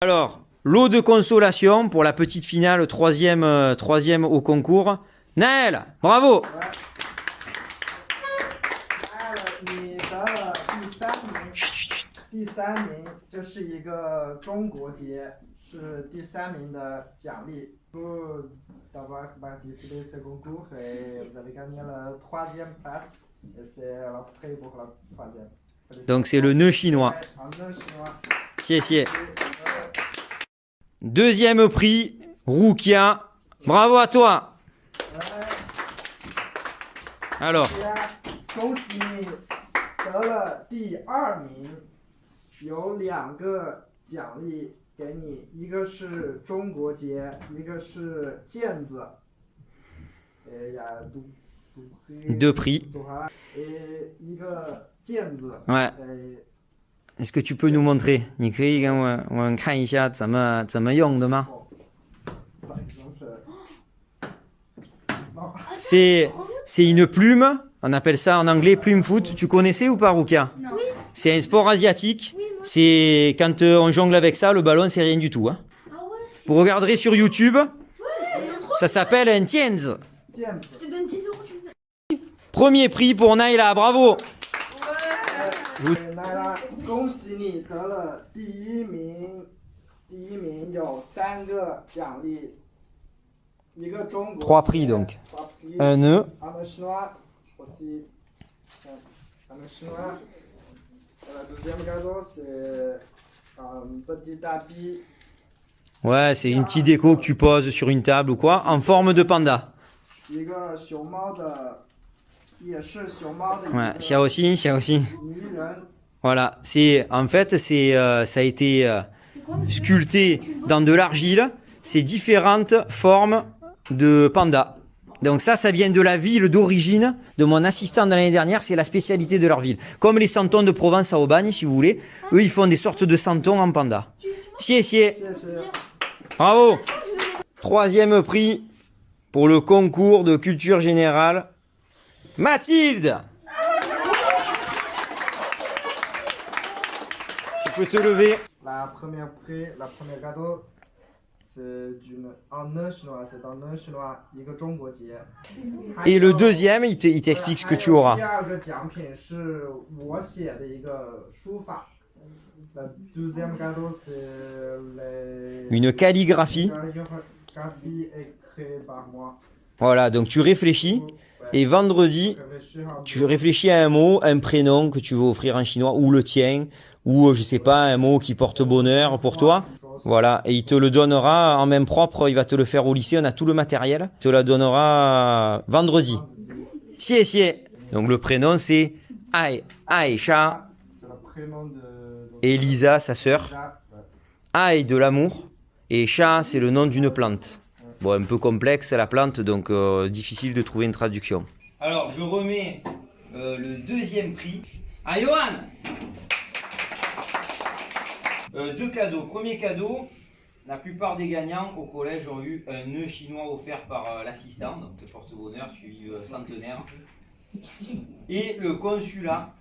Alors, lot de consolation pour la petite finale, troisième au concours. Naël, bravo. 你得了第三名，这是一个中国结，是第3名的奖励。Vous d'avoir participé à ce concours et vous avez gagné la 3e place et c'est la prix pour la 3e. Donc c'est le nœud chinois. Un nœud chinois. 谢谢. Deuxième prix, Roukia. Bravo à toi. Alors. 恭喜你得了第2名，有2个奖励给你，一个是中国结，一个是毽子。Et il y a deux prix. Et 一个毽子。Ouais. Est-ce que tu peux nous montrer? 你可以给我们看一下怎么用的吗？ C'est une plume, on appelle ça en anglais plume foot. Tu connaissais ou pas, Roukia? Non. C'est un sport asiatique. C'est quand on jongle avec ça, le ballon, c'est rien du tout. Hein. Ah ouais, Vous regarderez sur YouTube, ça s'appelle un tienz. je te donne 10 euros, tu me donnes. Premier prix pour Naïla, bravo. 来了，恭喜你得了第1名，第1名有3个奖励，一个中国。 3 prix donc. Un nœud. Un nœud chinois aussi. Un nœud chinois. Le deuxième cadeau c'est un petit tapis. Ouais, c'est une petite déco que tu poses sur une table ou quoi, en forme de panda. 一个熊猫的，也是熊猫的。 Ouais, Xiaoxin. 泥人。 Voilà, en fait, ça a été sculpté dans de l'argile. C'est différentes formes de panda. Donc ça vient de la ville d'origine de mon assistant de l'année dernière. C'est la spécialité de leur ville. Comme les santons de Provence à Aubagne, si vous voulez. Eux, ils font des sortes de santons en panda. Xie. Bravo. 3e prix pour le concours de culture générale. Mathilde. Tu peux te lever. La première cadeau, c'est un nœud chinois. C'est un nœud chinois, 一个中国结。 Et le deuxième, il t'explique ce que tu auras. 第2个奖品是我写的一个书法。Le deuxième cadeau, c'est Une calligraphie. écrite par moi. Voilà, donc tu réfléchis. Et vendredi, tu réfléchis à un mot, un prénom que tu veux offrir en chinois, ou le tien, ou je sais pas, un mot qui porte bonheur pour toi. Voilà, et il te le donnera en main propre, il va te le faire au lycée, on a tout le matériel. Il te le donnera vendredi. Xie. Donc le prénom c'est Aïcha. C'est le prénom de Et Lisa, sa sœur. Aïe de l'amour. Et Cha, c'est le nom d'une plante. Bon, un peu complexe la plante, donc difficile de trouver une traduction. Alors, je remets le deuxième prix à Johan. 2 cadeaux. Premier cadeau, la plupart des gagnants au collège ont eu un nœud chinois offert par l'assistant, donc te porte bonheur, suivi centenaire. Et le consulat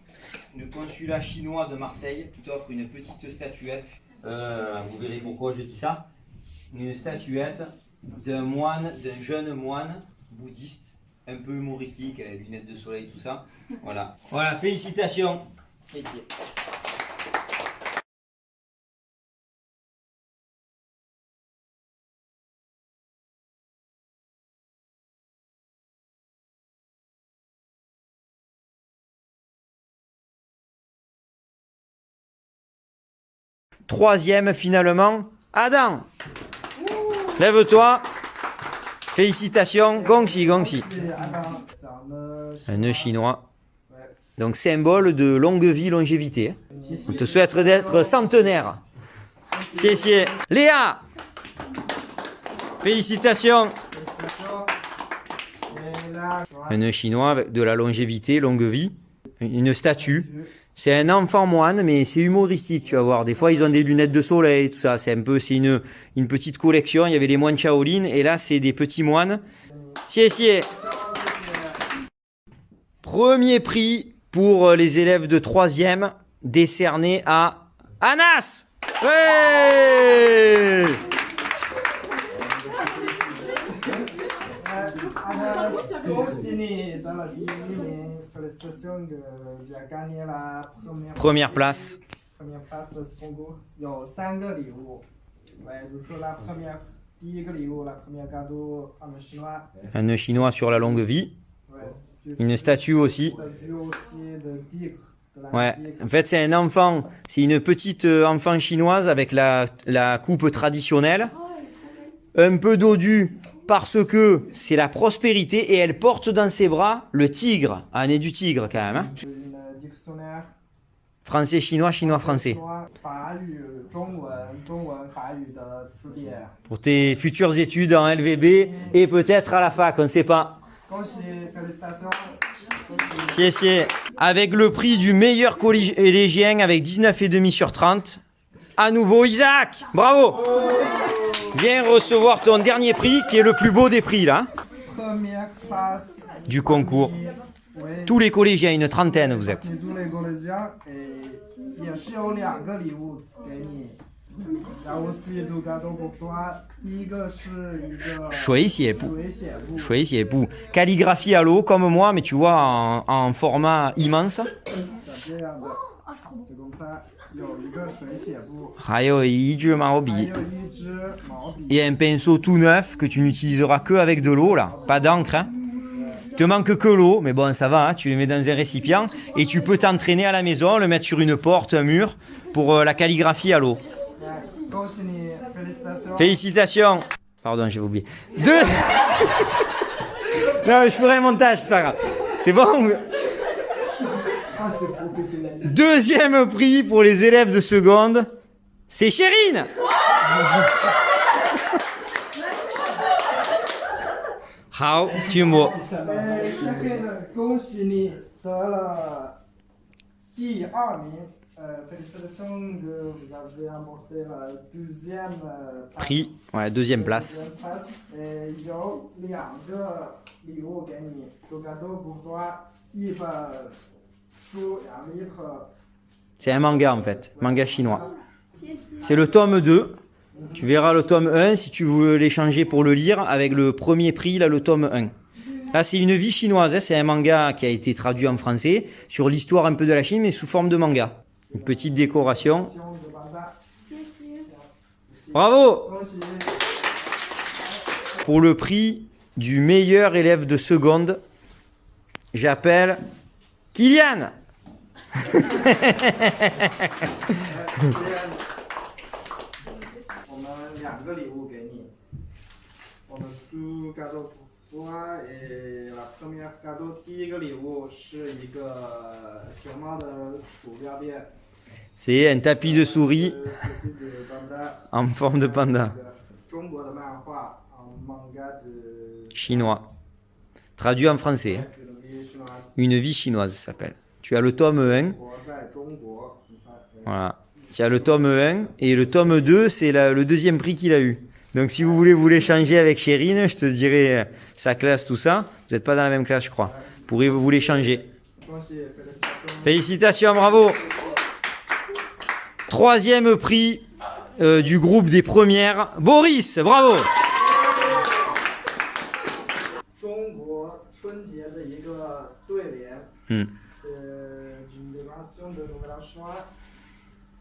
chinois de Marseille qui t'offre une petite statuette. Vous verrez pourquoi je dis ça. Une statuette d'un jeune moine bouddhiste, un peu humoristique, avec lunettes de soleil, tout ça. Voilà, félicitations. Troisième finalement, Adam. Lève-toi. Félicitations, gongxi. Un nœud chinois. Donc symbole de longue vie, longévité. On te souhaite d'être centenaire. Xie. Léa. Félicitations. Un nœud chinois avec de la longévité, longue vie. Une statue. C'est un enfant moine, mais c'est humoristique, tu vas voir. Des fois, ils ont des lunettes de soleil, tout ça. C'est une petite collection. Il y avait les moines Shaolin, et là, c'est des petits moines. Xie. Premier prix pour les élèves de 3e, décerné à Anas. Ouais. Félicitations, tu as gagné la Première place. première place de ce concours. Il y a 5个礼物。Ouais, je joue la première, 第一个礼物, la première cadeau en chinois. Un nœud chinois sur la longue vie. Ouais. Une statue aussi. Statue aussi de tigre. Ouais, en fait c'est un enfant, c'est une petite enfant chinoise avec la coupe traditionnelle, un peu dodue parce que c'est la prospérité et elle porte dans ses bras le tigre, un nez du tigre quand même. Hein. Un dictionnaire. Français, chinois, chinois, français. Pour tes futures études en LVB et peut-être à la fac, on ne sait pas. Félicitations. Avec le prix du meilleur collégien avec 19,5 sur 30. À nouveau Isaac, bravo. Viens recevoir ton dernier prix qui est le plus beau des prix là. Première classe du concours. Tous les collégiens, une trentaine vous êtes. Tous les collégiens et il y a aussi 2个礼物给你。然后是2 cadeaux pour toi. 一个是一个水写布. Calligraphie à l'eau comme moi, mais tu vois en format immense. C'est comme ça. 有一个水写布. 还有一支毛笔. Et un pinceau tout neuf que tu n'utiliseras que avec de l'eau là, pas d'encre. Hein. Te manque que l'eau, mais bon ça va, hein, tu le mets dans un récipient et tu peux t'entraîner à la maison, le mettre sur une porte, un mur pour la calligraphie à l'eau. Félicitations. Pardon, j'ai oublié. Non, je ferai un montage, c'est pas grave. C'est bon. Deuxième prix pour les élèves de seconde, c'est Chérine. Hao Tumbo. 恭喜你得了第2名。Félicitations, vous avez remporté la 2e prix, ouais, 2e place. Et il y a 2个礼物给你 2 cadeaux pour toi, 一本书 et un livre. C'est un manga en fait, manga chinois. C'est le tome 2. Tu verras le tome 1 si tu veux l'échanger pour le lire avec le premier prix, là le tome 1. Là c'est une vie chinoise, hein. C'est un manga qui a été traduit en français sur l'histoire un peu de la Chine mais sous forme de manga. Une petite décoration. Bravo! Pour le prix du meilleur élève de seconde, j'appelle Kylian. Et la première cadeau, 第一个礼物是一个熊猫的鼠标垫。 C'est un tapis de souris en forme de panda. Chinois. Traduit en français. Hein. Une vie chinoise, ça s'appelle. Tu as le tome 1. Voilà. Tu as le tome 1 et le tome 2, c'est le deuxième prix qu'il a eu. Donc si vous voulez vous l'échanger avec Chérine, je te dirai sa classe, tout ça. Vous n'êtes pas dans la même classe, je crois. Vous pourrez vous l'échanger. Félicitations, bravo. 3e prix du groupe des premières. Boris, bravo.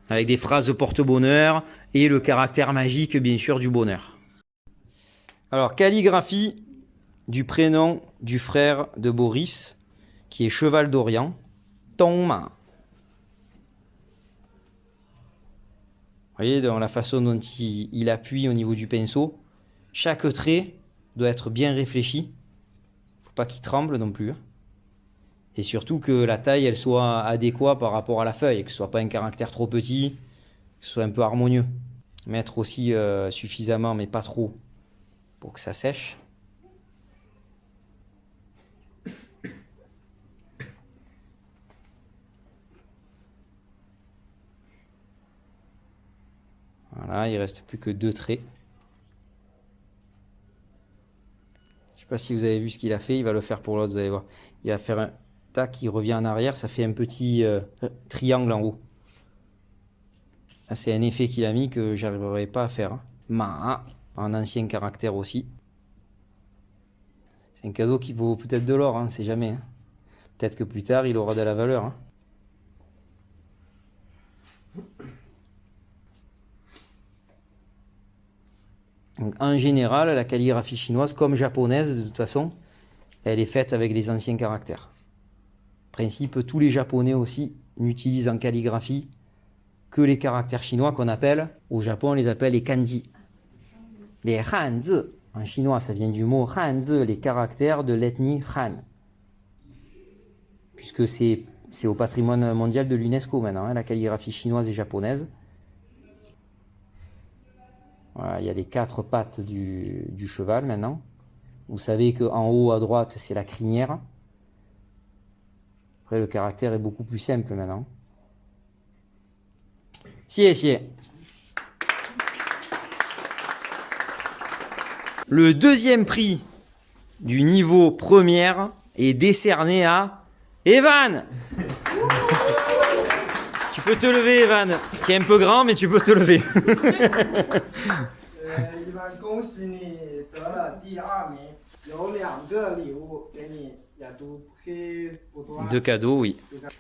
Avec des phrases de porte-bonheur et le caractère magique, bien sûr, du bonheur. Alors, calligraphie du prénom du frère de Boris, qui est Cheval d'Orient, Tongma. Vous voyez, dans la façon dont il appuie au niveau du pinceau, chaque trait doit être bien réfléchi. Il ne faut pas qu'il tremble non plus. Et surtout que la taille, elle soit adéquate par rapport à la feuille, que ce ne soit pas un caractère trop petit, que ce soit un peu harmonieux. Mettre aussi suffisamment, mais pas trop, pour que ça sèche. Voilà, il ne reste plus que 2 traits. Je ne sais pas si vous avez vu ce qu'il a fait, il va le faire pour l'autre, vous allez voir. Il va faire un tac, il revient en arrière, ça fait un petit triangle en haut. C'est un effet qu'il a mis que j'arriverai pas à faire. Ma, en ancien caractère aussi. C'est un cadeau qui vaut peut-être de l'or, hein, c'est jamais. Hein. Peut-être que plus tard, il aura de la valeur. Hein. Donc, en général, la calligraphie chinoise, comme japonaise, de toute façon, elle est faite avec les anciens caractères. En principe, tous les Japonais aussi n'utilisent en calligraphie que les caractères chinois qu'on appelle, au Japon, on les appelle les kanji. Les hanzi, en chinois, ça vient du mot hanzi, les caractères de l'ethnie Han. Puisque c'est au patrimoine mondial de l'UNESCO maintenant, hein, la calligraphie chinoise et japonaise. Voilà, il y a les 4 pattes du cheval maintenant. Vous savez qu'en haut à droite, c'est la crinière. Après, le caractère est beaucoup plus simple maintenant. Xie. Le deuxième prix du niveau première est décerné à Evan. Tu peux te lever, Evan. Tu es un peu grand, mais tu peux te lever. Evan, 恭喜你得了第2名，有2个礼物给你，也都黑不多。2 cadeaux, oui.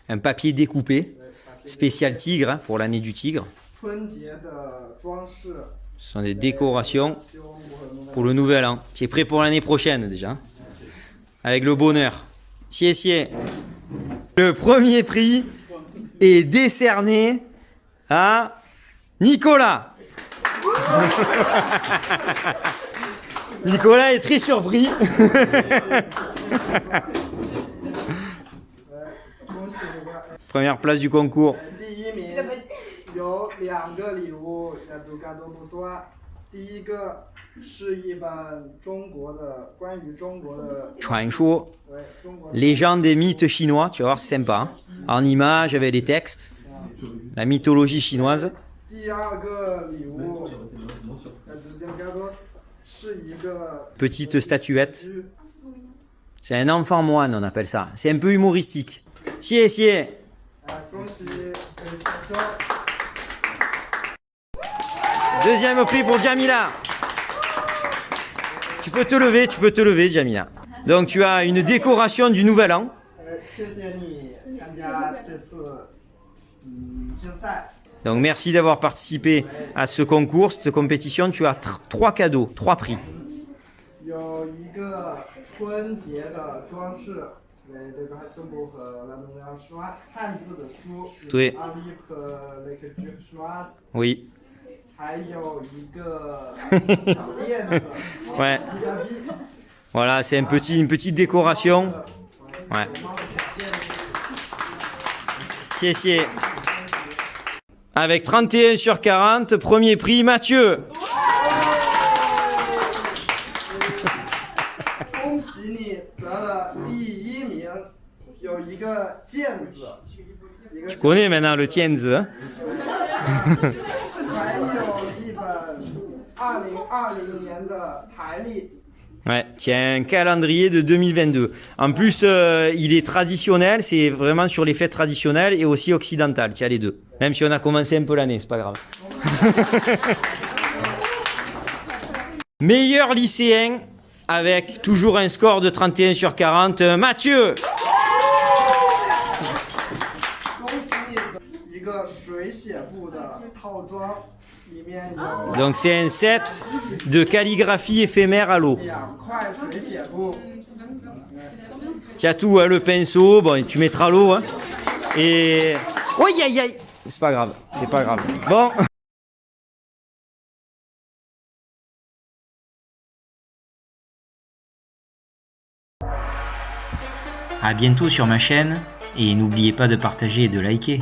Un papier découpé, spécial tigre, hein, pour l'année du tigre. 春节的装饰。 Ce sont des décorations pour le nouvel an. Tu es prêt pour l'année prochaine déjà. Avec le bonheur. Xie. Le premier prix est décerné à Nicolas. Nicolas est très surpris. Première place du concours. 有2个礼物，也都不多。第一个是一本中国的关于中国的传说, légendes et mythes chinois, tu vas voir, c'est sympa. Hein. En images, avec les textes, la mythologie chinoise. 第2个礼物，deuxième cadeau, 是一个 petite statuette. C'est un enfant moine, on appelle ça. C'est un peu humoristique. Xie. Deuxième prix pour Jamila. Tu peux te lever, Jamila. Donc tu as une décoration du Nouvel An. Donc merci d'avoir participé à ce concours, cette compétition. Tu as 3 cadeaux, 3 prix. Oui. Oui. Ouais. Voilà, c'est une petite décoration. Ouais. Xie. Avec 31 sur 40, premier prix, Mathieu. Tu connais maintenant le tianzi. Hein? Ouais, tiens, un calendrier de 2022. En plus, il est traditionnel, c'est vraiment sur les fêtes traditionnelles et aussi occidentales. Tiens, les deux. Même si on a commencé un peu l'année, c'est pas grave. Meilleur lycéen avec toujours un score de 31 sur 40, Mathieu. Donc c'est un set de calligraphie éphémère à l'eau. Tu as tout, hein, le pinceau, bon, tu mettras l'eau. Hein, et... Aïe. C'est pas grave, Bon. À bientôt sur ma chaîne et n'oubliez pas de partager et de liker.